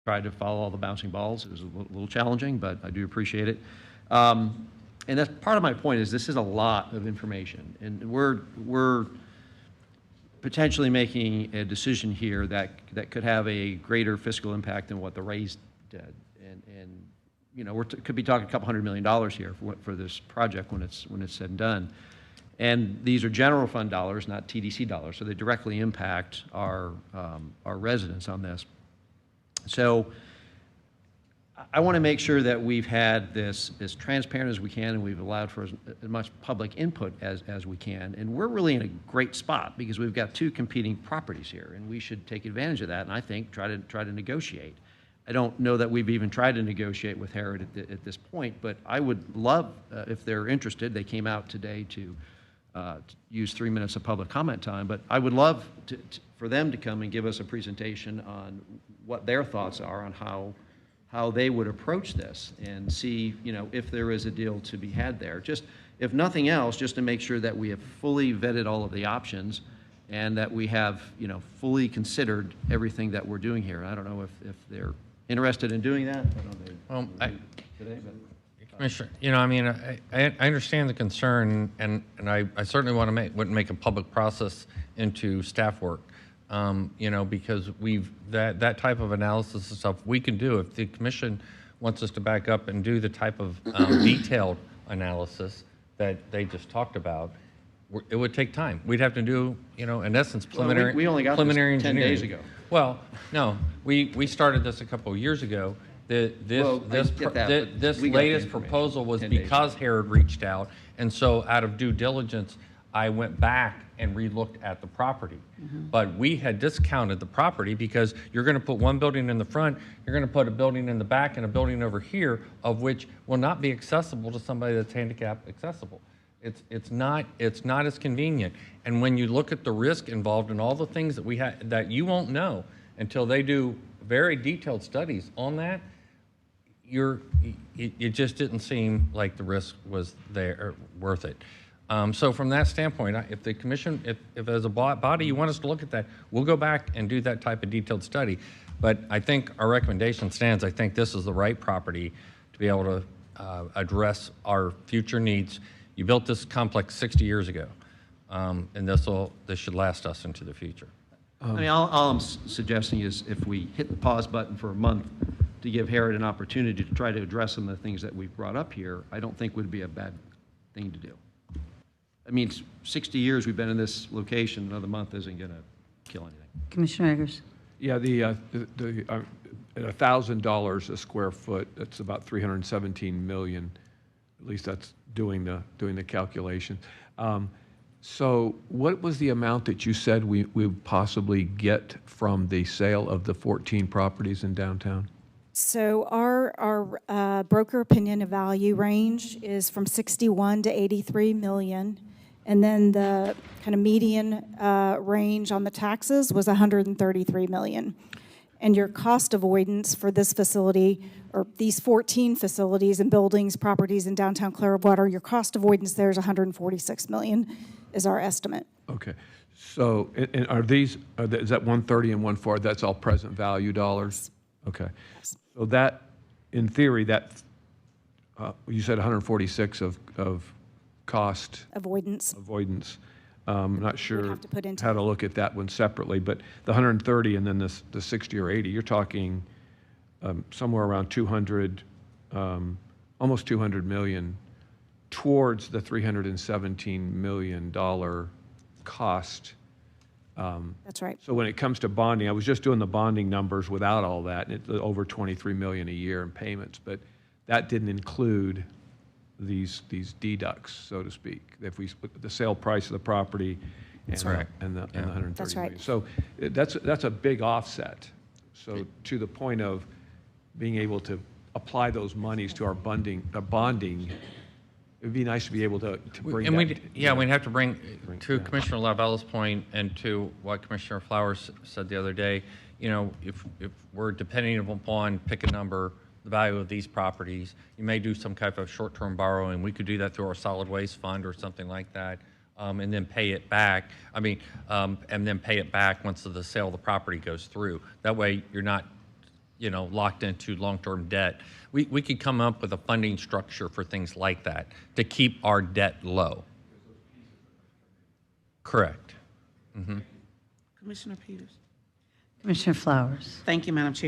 tried to follow all the bouncing balls. It was a little challenging, but I do appreciate it. And that's part of my point is this is a lot of information, and we're potentially making a decision here that could have a greater fiscal impact than what the raise did. And you know, could be talking a couple $100 million here for this project when it's said and done. And these are general fund dollars, not TDC dollars, so they directly impact our residents on this. So I want to make sure that we've had this as transparent as we can, and we've allowed for as much public input as we can. And we're really in a great spot because we've got two competing properties here, and we should take advantage of that. And I think try to negotiate. I don't know that we've even tried to negotiate with Herod at this point, but I would love if they're interested. They came out today to use 3 minutes of public comment time, but I would love for them to come and give us a presentation on what their thoughts are on how they would approach this and see, you know, if there is a deal to be had there. Just, if nothing else, just to make sure that we have fully vetted all of the options and that we have, you know, fully considered everything that we're doing here. I don't know if they're interested in doing that. I don't know today, but. Commissioner, you know, I mean, I understand the concern, and I certainly wouldn't make a public process into staff work. You know, because that type of analysis and stuff we can do. If the commission wants us to back up and do the type of detailed analysis that they just talked about, it would take time. We'd have to do, you know, in essence, preliminary. Well, we only got preliminary this 10 days ago. Well, no, we started this a couple of years ago. This latest proposal was because Herod reached out, and so out of due diligence, I went back and re-looked at the property. But we had discounted the property because you're going to put one building in the front, you're going to put a building in the back and a building over here, of which will not be accessible to somebody that's handicap accessible. It's not as convenient. And when you look at the risk involved and all the things that we had that you won't know until they do very detailed studies on that, it just didn't seem like the risk was there or worth it. So from that standpoint, if the commission, if as a body you want us to look at that, we'll go back and do that type of detailed study. But I think our recommendation stands. I think this is the right property to be able to address our future needs. You built this complex 60 years ago, and this should last us into the future. I mean, all I'm suggesting is if we hit the pause button for a month to give Herod an opportunity to try to address some of the things that we've brought up here, I don't think would be a bad thing to do. I mean, 60 years we've been in this location. Another month isn't going to kill anything. Commissioner Eggers. Yeah, at $1,000 a square foot, that's about 317 million. At least that's doing the calculation. So what was the amount that you said we would possibly get from the sale of the 14 properties in downtown? So our broker opinion of value range is from 61 to 83 million. And then the kind of median range on the taxes was 133 million. And your cost avoidance for this facility, or these 14 facilities and buildings, properties in downtown Clearwater, your cost avoidance there is 146 million, is our estimate. Okay. So, and is that 130 and 140? That's all present value dollars? Yes. Okay. Yes. So that, in theory, that you said 146 of cost Avoidance. I'm not sure have to put into how to look at that one separately, but the 130 and then the 60 or 80, you're talking somewhere around 200, almost 200 million towards the $317 million cost. That's right. So when it comes to bonding, I was just doing the bonding numbers without all that, and it's over 23 million a year in payments, but that didn't include these deducts, so to speak. If we put the sale price of the property and, and the 130 That's million. right. So that's a big offset. So to the point of being able to apply those monies to our bonding, it would be nice to be able to bring and that. we'd have to bring to Commissioner Lavella's point and to what Commissioner Flowers said the other day, you know, if we're depending upon, pick a number, the value of these properties, you may do some type of short-term borrowing. We could do that through our solid waste fund or something like that, and then pay it back. I mean, and then pay it back once the sale of the property goes through. That way you're not you know, locked into long-term debt. We could come up with a funding structure for things like that to keep our debt low. Correct. Commissioner Peters. Commissioner Flowers. Thank you, Madam Chair.